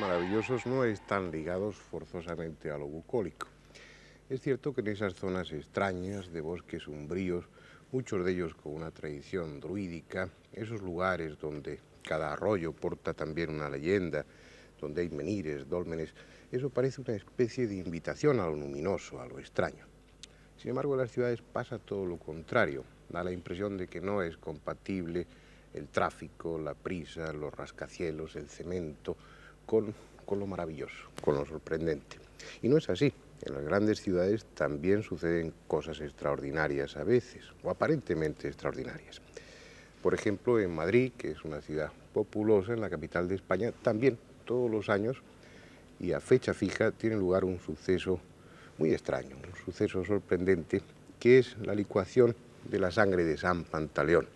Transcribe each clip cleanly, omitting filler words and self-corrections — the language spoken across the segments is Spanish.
maravillosos no están ligados forzosamente a lo bucólico. Es cierto que en esas zonas extrañas de bosques umbríos, muchos de ellos con una tradición druídica, esos lugares donde cada arroyo porta también una leyenda, donde hay menires, dólmenes, eso parece una especie de invitación a lo luminoso, a lo extraño. Sin embargo, en las ciudades pasa todo lo contrario. Da la impresión de que no es compatible el tráfico, la prisa, los rascacielos, el cemento, con lo maravilloso, con lo sorprendente. Y no es así. En las grandes ciudades también suceden cosas extraordinarias a veces, o aparentemente extraordinarias. Por ejemplo, en Madrid, que es una ciudad populosa, en la capital de España, también todos los años y a fecha fija tiene lugar un suceso muy extraño, un suceso sorprendente, que es la licuación de la sangre de San Pantaleón.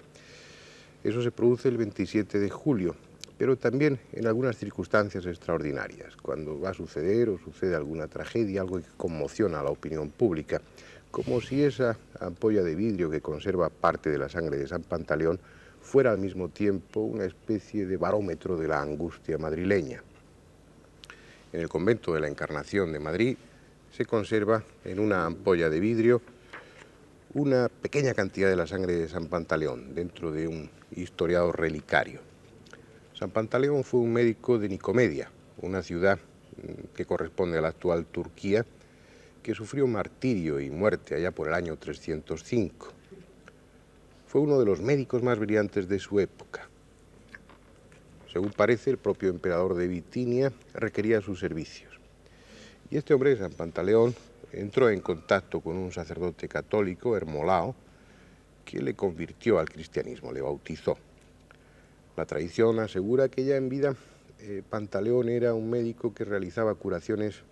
Eso se produce el 27 de julio, pero también en algunas circunstancias extraordinarias, cuando va a suceder o sucede alguna tragedia, algo que conmociona a la opinión pública, como si esa ampolla de vidrio que conserva parte de la sangre de San Pantaleón fuera al mismo tiempo una especie de barómetro de la angustia madrileña. En el convento de la Encarnación de Madrid se conserva en una ampolla de vidrio una pequeña cantidad de la sangre de San Pantaleón dentro de un historiado relicario. San Pantaleón fue un médico de Nicomedia, una ciudad que corresponde a la actual Turquía, que sufrió martirio y muerte allá por el año 305. Fue uno de los médicos más brillantes de su época. Según parece, el propio emperador de Bitinia requería sus servicios. Y este hombre, San Pantaleón, entró en contacto con un sacerdote católico, Hermolao, que le convirtió al cristianismo, le bautizó. La tradición asegura que ya en vida Pantaleón era un médico que realizaba curaciones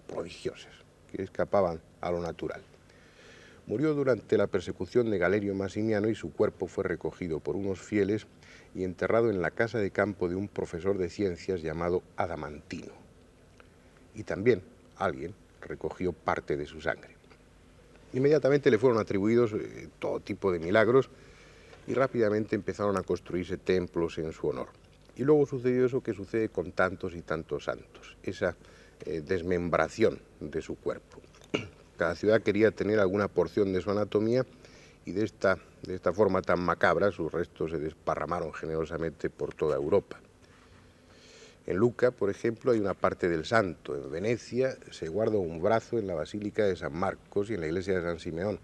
prodigiosas, que escapaban a lo natural. Murió durante la persecución de Galerio Massimiano y su cuerpo fue recogido por unos fieles y enterrado en la casa de campo de un profesor de ciencias llamado Adamantino. Y también alguien recogió parte de su sangre. Inmediatamente le fueron atribuidos todo tipo de milagros y rápidamente empezaron a construirse templos en su honor. Y luego sucedió eso que sucede con tantos y tantos santos, esa desmembración de su cuerpo. Cada ciudad quería tener alguna porción de su anatomía y de esta forma tan macabra sus restos se desparramaron generosamente por toda Europa. En Lucca, por ejemplo, hay una parte del santo. En Venecia se guarda un brazo en la Basílica de San Marcos y en la iglesia de San Simeón.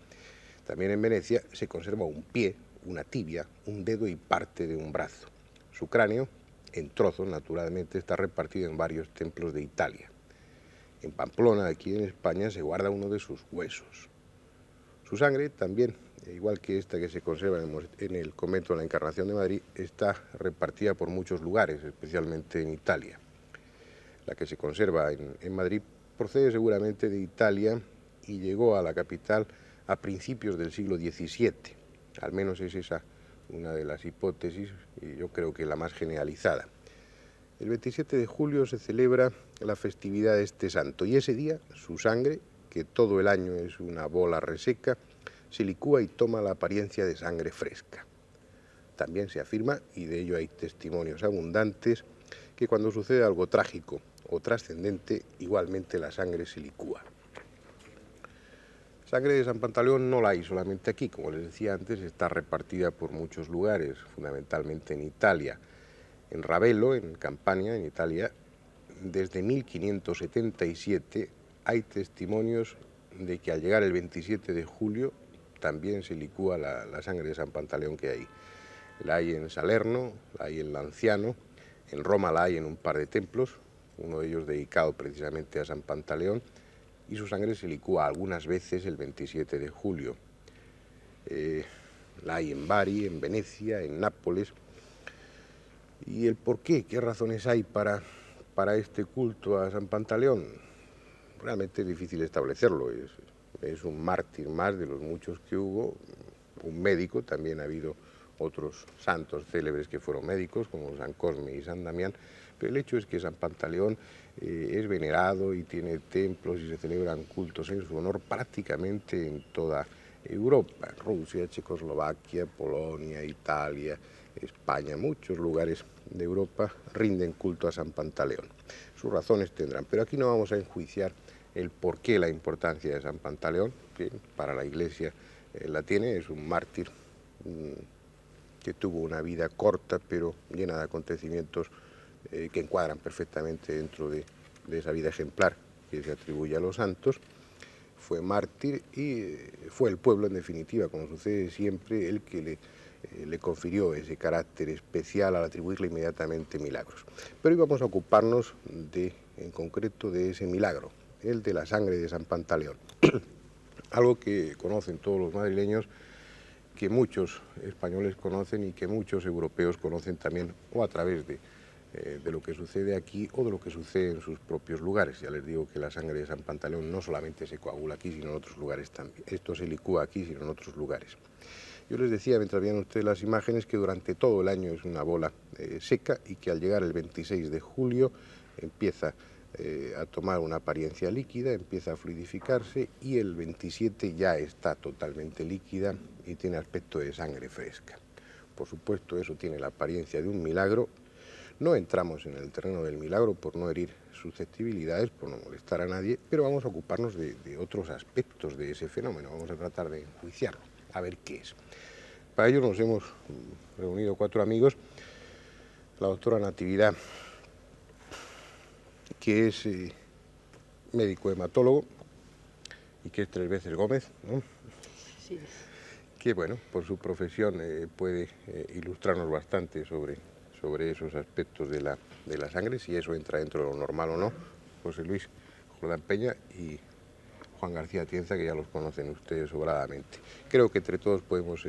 También en Venecia se conserva un pie, una tibia, un dedo y parte de un brazo. Su cráneo, en trozos, naturalmente, está repartido en varios templos de Italia. En Pamplona, aquí en España, se guarda uno de sus huesos. Su sangre también, igual que esta que se conserva en el convento de la Encarnación de Madrid, está repartida por muchos lugares, especialmente en Italia. La que se conserva en Madrid procede seguramente de Italia y llegó a la capital a principios del siglo XVII. Al menos es esa una de las hipótesis, y yo creo que la más generalizada. El 27 de julio se celebra la festividad de este santo y ese día su sangre, que todo el año es una bola reseca, se licúa y toma la apariencia de sangre fresca. También se afirma, y de ello hay testimonios abundantes, que cuando sucede algo trágico o trascendente, igualmente la sangre se licúa. Sangre de San Pantaleón no la hay solamente aquí, como les decía antes, está repartida por muchos lugares, fundamentalmente en Italia. En Ravello, en Campania, en Italia, desde 1577 hay testimonios de que al llegar el 27 de julio también se licúa la sangre de San Pantaleón que hay. La hay en Salerno, la hay en Lanciano, en Roma la hay en un par de templos, uno de ellos dedicado precisamente a San Pantaleón, y su sangre se licúa algunas veces el 27 de julio. La hay en Bari, en Venecia, en Nápoles. ¿Y el por qué? ¿Qué razones hay para este culto a San Pantaleón? Realmente es difícil establecerlo. Es un mártir más de los muchos que hubo, un médico, también ha habido otros santos célebres que fueron médicos, como San Cosme y San Damián, pero el hecho es que San Pantaleón es venerado y tiene templos y se celebran cultos en su honor prácticamente en toda Europa, Rusia, Checoslovaquia, Polonia, Italia, España, muchos lugares de Europa rinden culto a San Pantaleón. sus razones tendrán. Pero aquí no vamos a enjuiciar el porqué, la importancia de San Pantaleón, que para la Iglesia la tiene, es un mártir que tuvo una vida corta pero llena de acontecimientos que encuadran perfectamente dentro de esa vida ejemplar que se atribuye a los santos. Fue mártir y fue el pueblo, en definitiva, como sucede siempre, el que le confirió ese carácter especial al atribuirle inmediatamente milagros. Pero hoy vamos a ocuparnos en concreto de ese milagro, el de la sangre de San Pantaleón. Algo que conocen todos los madrileños, que muchos españoles conocen y que muchos europeos conocen también, o a través de lo que sucede aquí o de lo que sucede en sus propios lugares. Ya les digo que la sangre de San Pantaleón no solamente se coagula aquí, sino en otros lugares también. Esto se licúa aquí, sino en otros lugares. Yo les decía, mientras veían ustedes las imágenes, que durante todo el año es una bola seca y que al llegar el 26 de julio empieza a tomar una apariencia líquida, empieza a fluidificarse y el 27 ya está totalmente líquida y tiene aspecto de sangre fresca. Por supuesto, eso tiene la apariencia de un milagro. No entramos en el terreno del milagro por no herir susceptibilidades, por no molestar a nadie, pero vamos a ocuparnos de otros aspectos de ese fenómeno, vamos a tratar de enjuiciarlo, a ver qué es. Para ello nos hemos reunido 4 amigos, la doctora Natividad, que es médico hematólogo y que es 3 veces Gómez, ¿no? Sí. Que bueno, por su profesión puede ilustrarnos bastante sobre esos aspectos de la sangre, si eso entra dentro de lo normal o no. José Luis Jordán Peña y Juan García Tienza, que ya los conocen ustedes sobradamente. Creo que entre todos podemos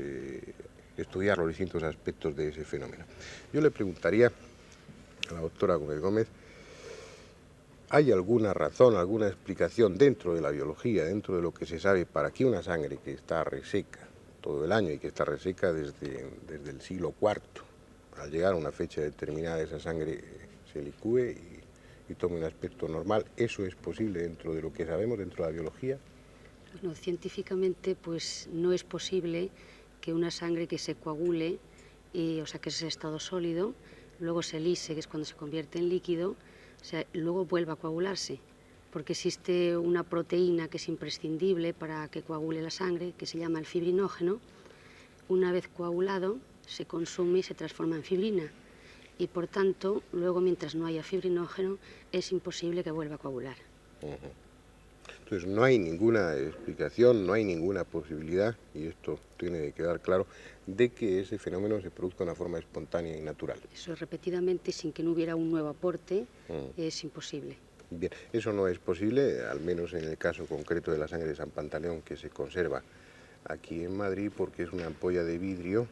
estudiar los distintos aspectos de ese fenómeno. Yo le preguntaría a la doctora Gómez Gómez, ¿hay alguna razón, alguna explicación dentro de la biología, dentro de lo que se sabe, para que una sangre que está reseca todo el año y que está reseca desde el siglo IV, al llegar a una fecha determinada esa sangre se licúe y tome un aspecto normal? ¿Eso es posible dentro de lo que sabemos, dentro de la biología? No, científicamente pues no es posible que una sangre que se coagule, o sea que es estado sólido, luego se lise, que es cuando se convierte en líquido, o sea, luego vuelva a coagularse, porque existe una proteína que es imprescindible para que coagule la sangre, que se llama el fibrinógeno. Una vez coagulado, se consume y se transforma en fibrina. Y por tanto, luego mientras no haya fibrinógeno, es imposible que vuelva a coagular. Entonces no hay ninguna explicación, no hay ninguna posibilidad, y esto tiene que quedar claro, de que ese fenómeno se produzca de una forma espontánea y natural. Eso repetidamente, sin que no hubiera un nuevo aporte, es imposible. Bien, eso no es posible, al menos en el caso concreto de la sangre de San Pantaleón, que se conserva aquí en Madrid, porque es una ampolla de vidrio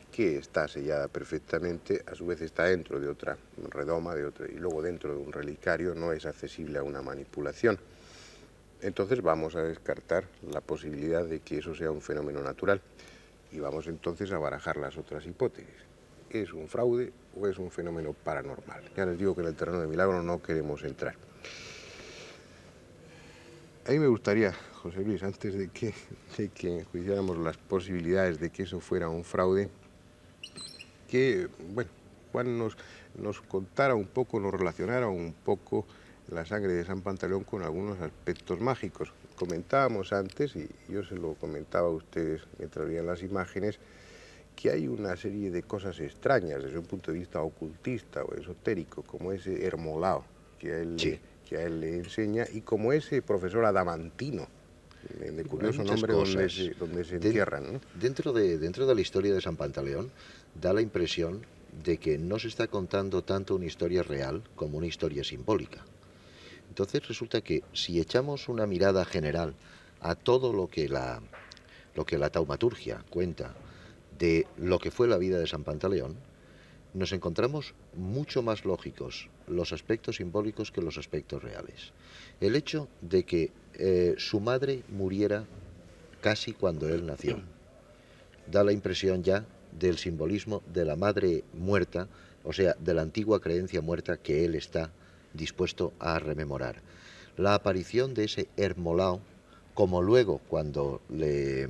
que está sellada perfectamente, a su vez está dentro de otra redoma, y luego dentro de un relicario, no es accesible a una manipulación. Entonces vamos a descartar la posibilidad de que eso sea un fenómeno natural y vamos entonces a barajar las otras hipótesis. ¿Es un fraude o es un fenómeno paranormal? Ya les digo que en el terreno de milagro no queremos entrar. A mí me gustaría, José Luis, antes de que enjuiciáramos las posibilidades de que eso fuera un fraude, que, bueno, Juan nos contara un poco, nos relacionara un poco la sangre de San Pantaleón con algunos aspectos mágicos. Comentábamos antes, y yo se lo comentaba a ustedes mientras veían las imágenes, que hay una serie de cosas extrañas desde un punto de vista ocultista o esotérico, como ese Hermolao que a él le enseña, y como ese profesor adamantino, de curioso nombre, donde se entierran, ¿no? Dentro de la historia de San Pantaleón da la impresión de que no se está contando tanto una historia real como una historia simbólica. Entonces resulta que si echamos una mirada general a todo lo que la taumaturgia cuenta de lo que fue la vida de San Pantaleón, nos encontramos mucho más lógicos los aspectos simbólicos que los aspectos reales. El hecho de que su madre muriera casi cuando él nació da la impresión ya del simbolismo de la madre muerta, o sea, de la antigua creencia muerta que él está dispuesto a rememorar. La aparición de ese Hermolao como luego cuando le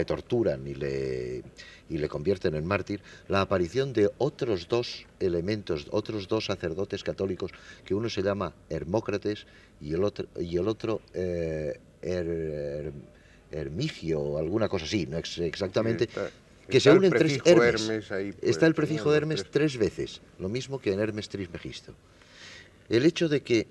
torturan y le convierten en mártir, la aparición de otros dos elementos, otros dos sacerdotes católicos, que uno se llama Hermócrates y el otro Hermigio o alguna cosa así, no es exactamente, que se unen tres Hermes. Ahí, pues, está el prefijo Hermes tres veces, lo mismo que en Hermes Trismegisto. El hecho de que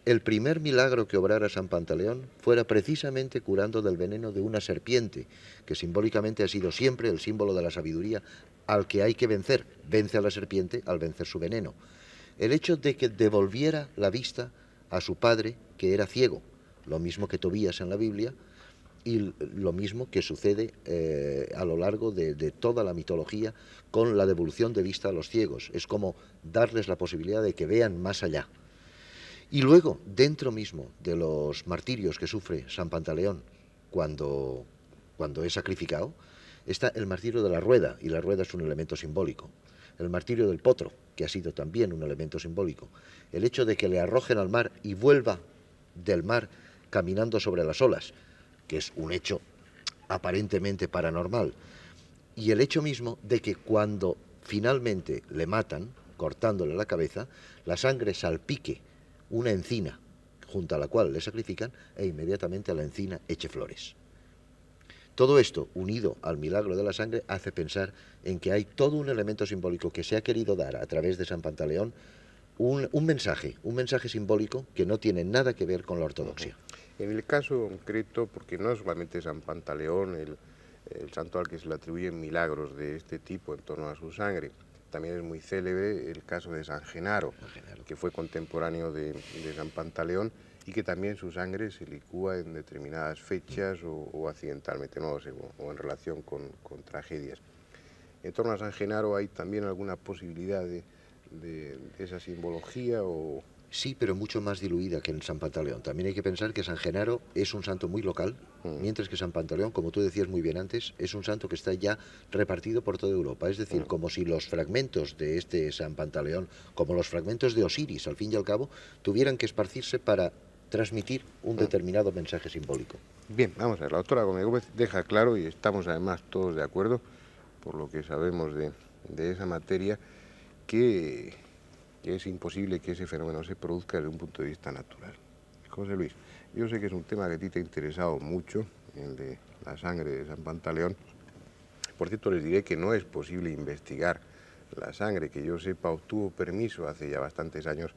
el primer milagro que obrara San Pantaleón fuera precisamente curando del veneno de una serpiente, que simbólicamente ha sido siempre el símbolo de la sabiduría al que hay que vencer. Vence a la serpiente al vencer su veneno. El hecho de que devolviera la vista a su padre, que era ciego, lo mismo que Tobías en la Biblia, y lo mismo que sucede a lo largo de toda la mitología con la devolución de vista a los ciegos. Es como darles la posibilidad de que vean más allá. Y luego, dentro mismo de los martirios que sufre San Pantaleón cuando es sacrificado, está el martirio de la rueda, y la rueda es un elemento simbólico. El martirio del potro, que ha sido también un elemento simbólico. El hecho de que le arrojen al mar y vuelva del mar caminando sobre las olas, que es un hecho aparentemente paranormal. Y el hecho mismo de que cuando finalmente le matan, cortándole la cabeza, la sangre salpique una encina junto a la cual le sacrifican e inmediatamente a la encina eche flores. Todo esto, unido al milagro de la sangre, hace pensar en que hay todo un elemento simbólico que se ha querido dar a través de San Pantaleón, un mensaje simbólico que no tiene nada que ver con la ortodoxia. En el caso concreto, porque no es solamente San Pantaleón el santo al que se le atribuyen milagros de este tipo en torno a su sangre, también es muy célebre el caso de San Genaro, que fue contemporáneo de San Pantaleón y que también su sangre se licúa en determinadas fechas o accidentalmente, no lo sé, o en relación con tragedias. En torno a San Genaro hay también alguna posibilidad de esa simbología o... Sí, pero mucho más diluida que en San Pantaleón. También hay que pensar que San Genaro es un santo muy local, mientras que San Pantaleón, como tú decías muy bien antes, es un santo que está ya repartido por toda Europa. Es decir, como si los fragmentos de este San Pantaleón, como los fragmentos de Osiris, al fin y al cabo, tuvieran que esparcirse para transmitir un determinado mensaje simbólico. Bien, vamos a ver, la doctora Gómez Gómez deja claro, y estamos además todos de acuerdo, por lo que sabemos de esa materia, que es imposible que ese fenómeno se produzca desde un punto de vista natural. José Luis, yo sé que es un tema que a ti te ha interesado mucho, el de la sangre de San Pantaleón. Por cierto, les diré que no es posible investigar la sangre, que yo sepa obtuvo permiso hace ya bastantes años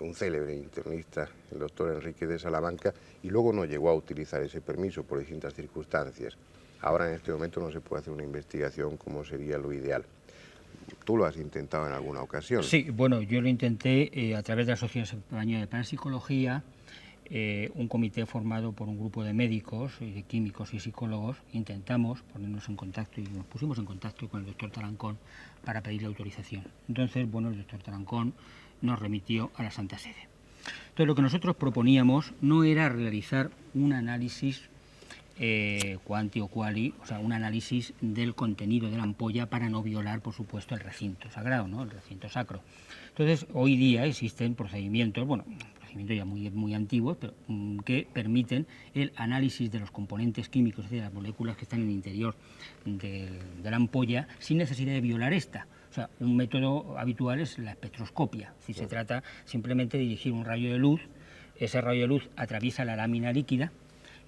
un célebre internista, el doctor Enrique de Salamanca, y luego no llegó a utilizar ese permiso por distintas circunstancias. Ahora en este momento no se puede hacer una investigación como sería lo ideal. ¿Tú lo has intentado en alguna ocasión? Sí, bueno, yo lo intenté a través de la Asociación Española de Parapsicología, un comité formado por un grupo de médicos, de químicos y psicólogos. Intentamos ponernos en contacto y nos pusimos en contacto con el doctor Tarancón para pedir la autorización. Entonces, bueno, el doctor Tarancón nos remitió a la Santa Sede. Entonces, lo que nosotros proponíamos no era realizar un análisis quanti o quali, o sea, un análisis del contenido de la ampolla para no violar, por supuesto, el recinto sagrado, ¿no? El recinto sacro. Entonces, hoy día existen procedimientos, bueno, procedimientos ya muy antiguos, pero que permiten el análisis de los componentes químicos, es decir, de las moléculas que están en el interior de la ampolla, sin necesidad de violar esta. O sea, un método habitual es la espectroscopia, si se trata simplemente de dirigir un rayo de luz, ese rayo de luz atraviesa la lámina líquida,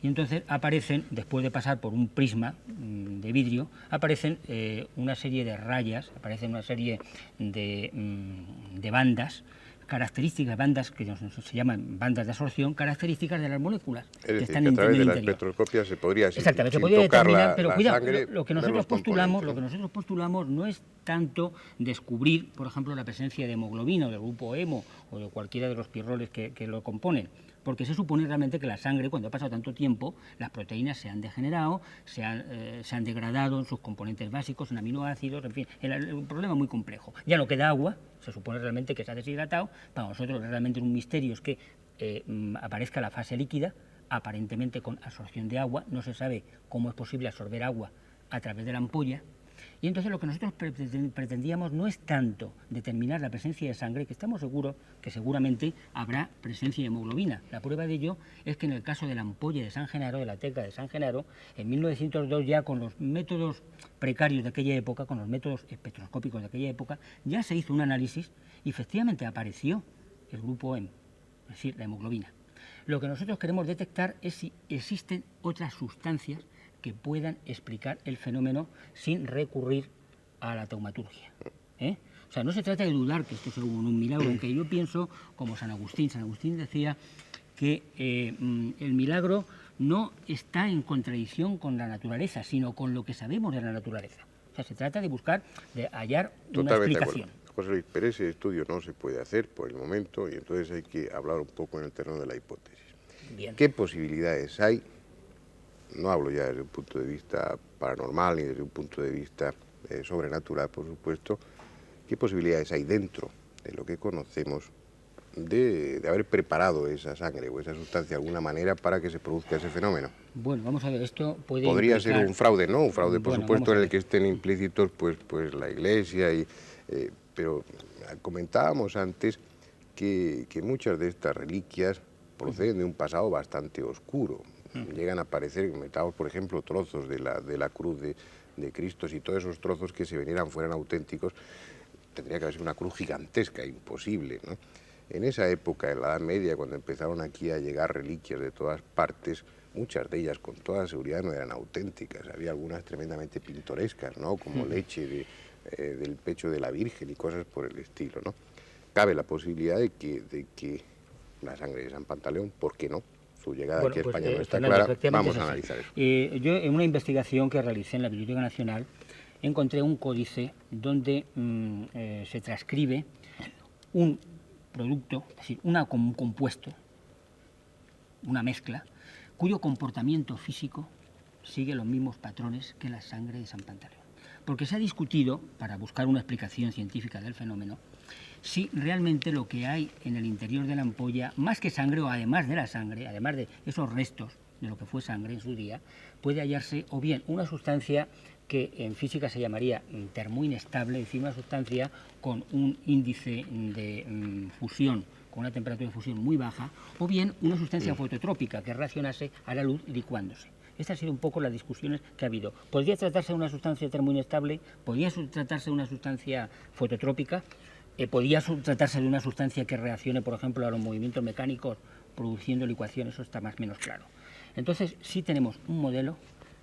y entonces aparecen, después de pasar por un prisma de vidrio, aparecen una serie de rayas, aparecen una serie de bandas características, bandas que se llaman bandas de absorción, características de las moléculas. Es decir, que a través de la espectroscopia se podría, exactamente, sin se podría tocar determinar, pero la cuidado, sangre, lo que nosotros postulamos no es tanto descubrir, por ejemplo, la presencia de hemoglobina o del grupo hemo o de cualquiera de los pirroles que lo componen, porque se supone realmente que la sangre, cuando ha pasado tanto tiempo, las proteínas se han degenerado, se han degradado en sus componentes básicos, en aminoácidos, en fin, el problema es muy complejo. Ya no queda agua, se supone realmente que se ha deshidratado, para nosotros realmente un misterio es que aparezca la fase líquida, aparentemente con absorción de agua, no se sabe cómo es posible absorber agua a través de la ampolla, Y entonces lo que nosotros pretendíamos no es tanto determinar la presencia de sangre, que estamos seguros que seguramente habrá presencia de hemoglobina. La prueba de ello es que en el caso de la ampolla de San Genaro, de la teca de San Genaro, en 1902 ya con los métodos precarios de aquella época, con los métodos espectroscópicos de aquella época, ya se hizo un análisis y efectivamente apareció el grupo M, es decir, la hemoglobina. Lo que nosotros queremos detectar es si existen otras sustancias que puedan explicar el fenómeno sin recurrir a la taumaturgia. O sea, no se trata de dudar que esto sea un milagro, aunque yo pienso como San Agustín. San Agustín decía que el milagro no está en contradicción con la naturaleza, sino con lo que sabemos de la naturaleza. O sea, se trata de buscar, de hallar una explicación. José Luis, pero ese estudio no se puede hacer por el momento y entonces hay que hablar un poco en el terreno de la hipótesis. Bien. ¿Qué posibilidades hay? No hablo ya desde un punto de vista paranormal ni desde un punto de vista sobrenatural, por supuesto. ¿Qué posibilidades hay dentro de lo que conocemos de haber preparado esa sangre o esa sustancia de alguna manera para que se produzca ese fenómeno? Bueno, vamos a ver, esto podría ser un fraude, ¿no? Un fraude, por supuesto, en el que estén implícitos pues la Iglesia, pero comentábamos antes que muchas de estas reliquias proceden de un pasado bastante oscuro. Llegan a aparecer, comentados por ejemplo, trozos de la cruz de Cristo. Si todos esos trozos que se venieran fueran auténticos, tendría que haber sido una cruz gigantesca, imposible, ¿no? En esa época, en la Edad Media, cuando empezaron aquí a llegar reliquias de todas partes, muchas de ellas con toda seguridad no eran auténticas. Había algunas tremendamente pintorescas, ¿no? Como leche del pecho de la Virgen y cosas por el estilo, ¿no? Cabe la posibilidad de que la sangre de San Pantaleón, ¿por qué no? Su llegada aquí a España no está clara. Vamos a analizar eso. Yo, en una investigación que realicé en la Biblioteca Nacional, encontré un códice donde se transcribe un producto, es decir, un compuesto, una mezcla, cuyo comportamiento físico sigue los mismos patrones que la sangre de San Pantaleón. Porque se ha discutido, para buscar una explicación científica del fenómeno, si realmente lo que hay en el interior de la ampolla, más que sangre o además de la sangre, además de esos restos de lo que fue sangre en su día, puede hallarse o bien una sustancia que en física se llamaría termoinestable, es decir, una sustancia con un índice de fusión, con una temperatura de fusión muy baja, o bien una sustancia fototrópica que reaccionase a la luz licuándose. Estas han sido un poco las discusiones que ha habido. ¿Podría tratarse de una sustancia termoinestable? ¿Podría tratarse de una sustancia fototrópica? ¿Podría tratarse de una sustancia que reaccione, por ejemplo, a los movimientos mecánicos produciendo licuación? Eso está más o menos claro. Entonces, sí tenemos un modelo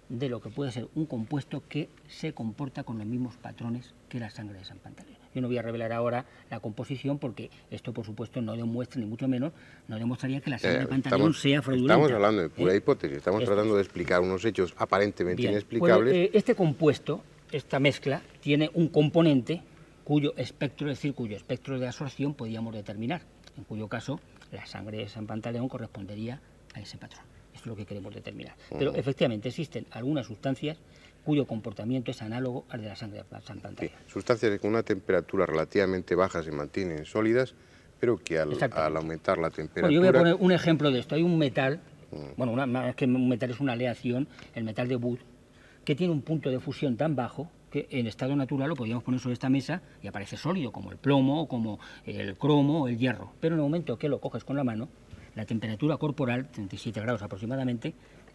de lo que puede ser un compuesto que se comporta con los mismos patrones que la sangre de San Pantaleón. Yo no voy a revelar ahora la composición porque esto, por supuesto, no demuestra, ni mucho menos, no demostraría que la sangre de Pantaleón sea fraudulenta. Estamos hablando de pura hipótesis, estamos tratando de explicar unos hechos aparentemente inexplicables. Pues, este compuesto, esta mezcla, tiene un componente cuyo espectro, es decir, cuyo espectro de absorción podíamos determinar, en cuyo caso la sangre de San Pantaleón correspondería a ese patrón. Esto es lo que queremos determinar. Pero efectivamente existen algunas sustancias cuyo comportamiento es análogo al de la sangre de San Pantaleón. Sí, sustancias que con una temperatura relativamente baja se mantienen sólidas, pero que al aumentar la temperatura... Bueno, yo voy a poner un ejemplo de esto. Hay un metal, bueno, más que un metal es una aleación, el metal de Wood, que tiene un punto de fusión tan bajo que en estado natural lo podríamos poner sobre esta mesa y aparece sólido, como el plomo, o como el cromo o el hierro. Pero en el momento que lo coges con la mano, la temperatura corporal, 37 grados aproximadamente,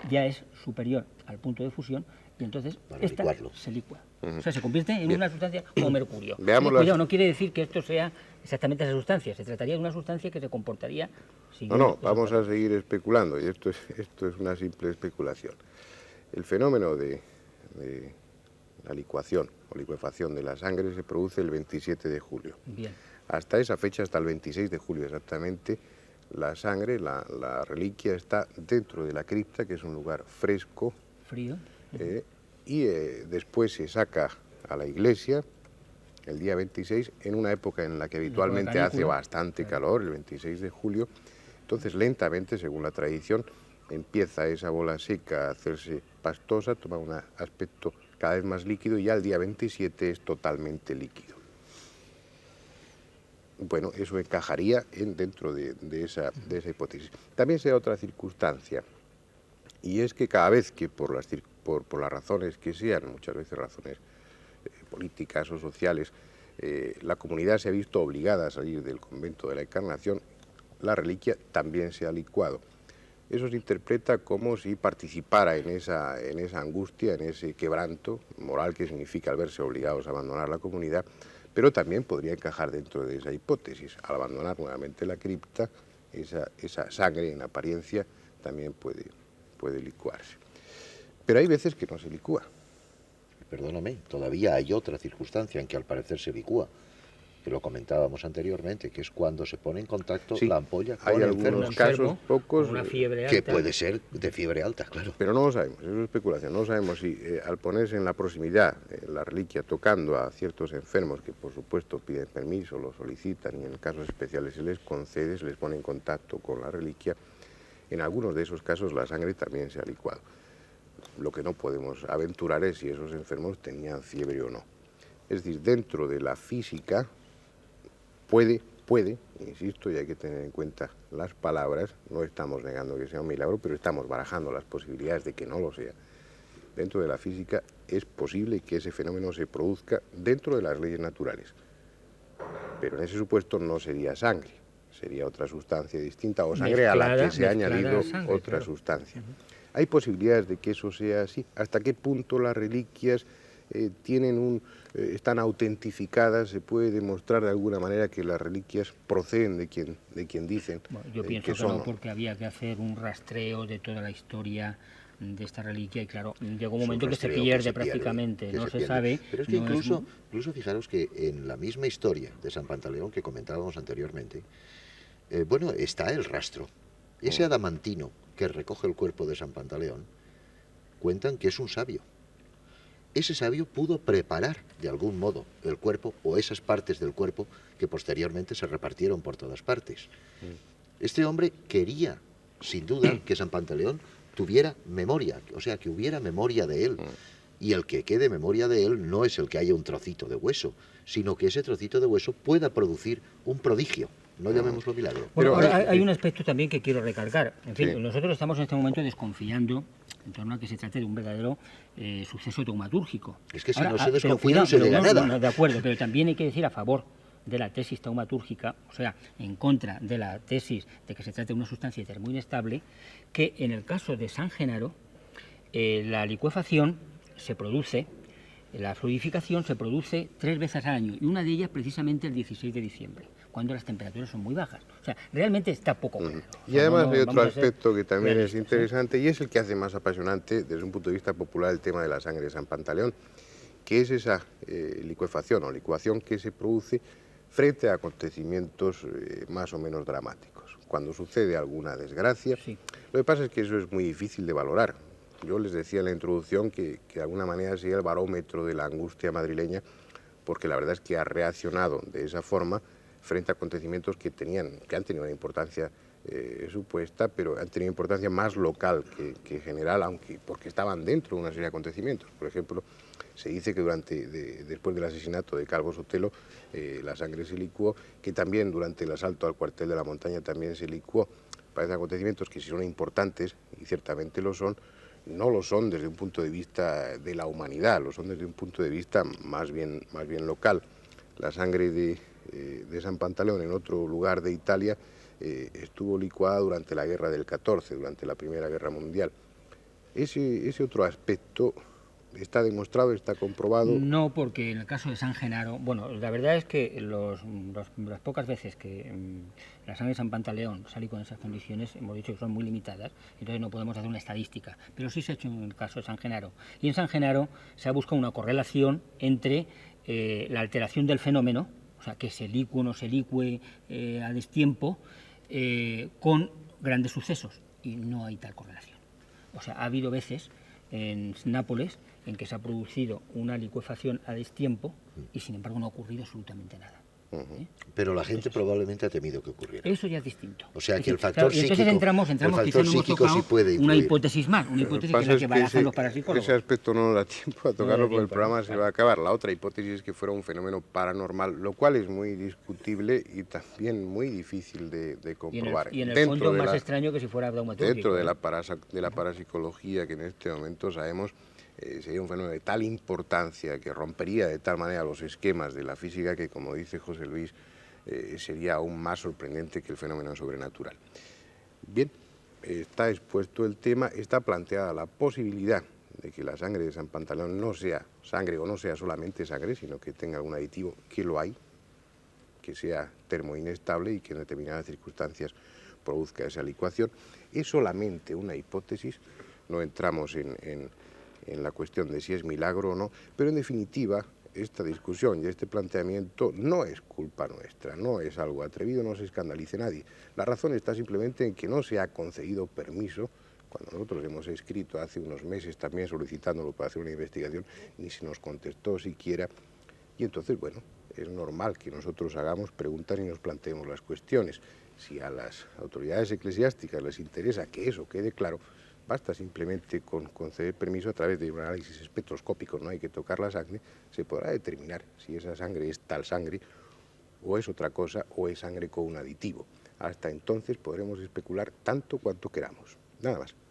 ya es superior al punto de fusión y entonces esta se licúa. O sea, se convierte en una sustancia como mercurio. Cuidado, no quiere decir que esto sea exactamente esa sustancia, se trataría de una sustancia que se comportaría... No, vamos a seguir especulando y esto es una simple especulación. El fenómeno de la licuación o licuefacción de la sangre se produce el 27 de julio. Bien. Hasta esa fecha, hasta el 26 de julio exactamente, la sangre, la reliquia está dentro de la cripta, que es un lugar fresco. Frío. Y después se saca a la iglesia el día 26, en una época en la que habitualmente hace bastante calor, el 26 de julio. Entonces, lentamente, según la tradición, empieza esa bola seca a hacerse pastosa, toma un aspecto cada vez más líquido y ya el día 27 es totalmente líquido. Bueno, eso encajaría dentro de esa hipótesis. También se da otra circunstancia, y es que cada vez que por las razones que sean, muchas veces razones políticas o sociales, la comunidad se ha visto obligada a salir del convento de la Encarnación, la reliquia también se ha licuado. Eso se interpreta como si participara en esa angustia, en ese quebranto moral que significa el verse obligados a abandonar la comunidad, pero también podría encajar dentro de esa hipótesis. Al abandonar nuevamente la cripta, esa sangre en apariencia también puede licuarse. Pero hay veces que no se licúa. Perdóname, todavía hay otra circunstancia en que al parecer se licúa, que lo comentábamos anteriormente, que es cuando se pone en contacto la ampolla con hay algunos enfermos. casos, pocos, una fiebre que alta, puede ser de fiebre alta, claro. pero no lo sabemos, eso es especulación. No sabemos si al ponerse en la proximidad la reliquia tocando a ciertos enfermos que por supuesto piden permiso, lo solicitan y en casos especiales se les concede, se les pone en contacto con la reliquia, en algunos de esos casos la sangre también se ha licuado. Lo que no podemos aventurar es si esos enfermos tenían fiebre o no. Es decir, dentro de la física puede, insisto, y hay que tener en cuenta las palabras, no estamos negando que sea un milagro, pero estamos barajando las posibilidades de que no lo sea. Dentro de la física es posible que ese fenómeno se produzca dentro de las leyes naturales, pero en ese supuesto no sería sangre, sería otra sustancia distinta o sangre a la que se ha añadido sangre, otra sustancia. Hay posibilidades de que eso sea así. ¿Hasta qué punto las reliquias están autentificadas? ¿Se puede demostrar de alguna manera que las reliquias proceden de quien dicen bueno, yo pienso que son? no, porque había que hacer un rastreo de toda la historia de esta reliquia y claro, llegó un momento que se pierde prácticamente, no se sabe. Pero es que incluso fijaros que en la misma historia de San Pantaleón que comentábamos anteriormente, bueno, está el rastro. Ese adamantino que recoge el cuerpo de San Pantaleón, cuentan que es un sabio. Ese sabio pudo preparar de algún modo el cuerpo o esas partes del cuerpo que posteriormente se repartieron por todas partes. Este hombre quería, sin duda, que San Pantaleón tuviera memoria, o sea, que hubiera memoria de él. Y el que quede memoria de él no es el que haya un trocito de hueso, sino que ese trocito de hueso pueda producir un prodigio. No llamémoslo milagro. Bueno, ahora hay un aspecto también que quiero recalcar. En fin, nosotros estamos en este momento desconfiando en torno a que se trate de un verdadero suceso taumatúrgico. Es que si ahora, no se desconfía cuidado, no se diga nada. No, de acuerdo, pero también hay que decir a favor de la tesis taumatúrgica, o sea, en contra de la tesis de que se trate de una sustancia muy inestable, que en el caso de San Genaro, la licuefacción se produce, la fluidificación se produce 3 veces al año, y una de ellas precisamente el 16 de diciembre, cuando las temperaturas son muy bajas. O sea, realmente está poco claro. Y además hay otro aspecto que también es interesante y es el que hace más apasionante desde un punto de vista popular el tema de la sangre de San Pantaleón, que es esa licuefacción o licuación que se produce frente a acontecimientos más o menos dramáticos. Cuando sucede alguna desgracia, lo que pasa es que eso es muy difícil de valorar. Yo les decía en la introducción que de alguna manera sería el barómetro de la angustia madrileña, porque la verdad es que ha reaccionado de esa forma frente a acontecimientos que han tenido una importancia supuesta, pero han tenido importancia más local que general, porque estaban dentro de una serie de acontecimientos. Por ejemplo, se dice que después del asesinato de Calvo Sotelo, la sangre se licuó, que también durante el asalto al cuartel de la Montaña también se licuó. Parecen acontecimientos que si son importantes, y ciertamente lo son, no lo son desde un punto de vista de la humanidad, lo son desde un punto de vista más bien local. La sangre de San Pantaleón en otro lugar de Italia estuvo licuada durante la guerra del 14, durante la Primera Guerra Mundial. Ese otro aspecto está demostrado, está comprobado. No, porque en el caso de San Genaro, bueno, la verdad es que las pocas veces que la sangre de San Pantaleón sale con esas condiciones, hemos dicho que son muy limitadas, entonces no podemos hacer una estadística, pero sí se ha hecho en el caso de San Genaro. Y en San Genaro se ha buscado una correlación entre la alteración del fenómeno, o sea, que se licue o no se licue a destiempo, con grandes sucesos, y no hay tal correlación. O sea, ha habido veces en Nápoles en que se ha producido una licuefacción a destiempo y sin embargo no ha ocurrido absolutamente nada. Pero la gente probablemente ha temido que ocurriera. Eso ya es distinto. O sea que el factor psíquico, entonces entramos quizá en sí puede influir. Una hipótesis más, una hipótesis que es la que barajan los parapsicólogos. Ese aspecto no nos da tiempo a tocarlo porque el programa se va a acabar. La otra hipótesis es que fuera un fenómeno paranormal, lo cual es muy discutible y también muy difícil de comprobar. Y en el fondo más extraño que si fuera daumatúrgico. Dentro de la parapsicología que en este momento sabemos, sería un fenómeno de tal importancia que rompería de tal manera los esquemas de la física que, como dice José Luis, sería aún más sorprendente que el fenómeno sobrenatural. Bien, está expuesto el tema, está planteada la posibilidad de que la sangre de San Pantaleón no sea sangre o no sea solamente sangre, sino que tenga algún aditivo, que lo hay, que sea termoinestable y que en determinadas circunstancias produzca esa licuación. Es solamente una hipótesis, no entramos en la cuestión de si es milagro o no, pero en definitiva esta discusión y este planteamiento no es culpa nuestra, no es algo atrevido, no se escandalice nadie. La razón está simplemente en que no se ha concedido permiso, cuando nosotros hemos escrito hace unos meses también solicitándolo para hacer una investigación, ni se nos contestó siquiera, y entonces, bueno, es normal que nosotros hagamos preguntas y nos planteemos las cuestiones. Si a las autoridades eclesiásticas les interesa que eso quede claro, basta simplemente con conceder permiso a través de un análisis espectroscópico, no hay que tocar la sangre, se podrá determinar si esa sangre es tal sangre o es otra cosa o es sangre con un aditivo. Hasta entonces podremos especular tanto cuanto queramos. Nada más.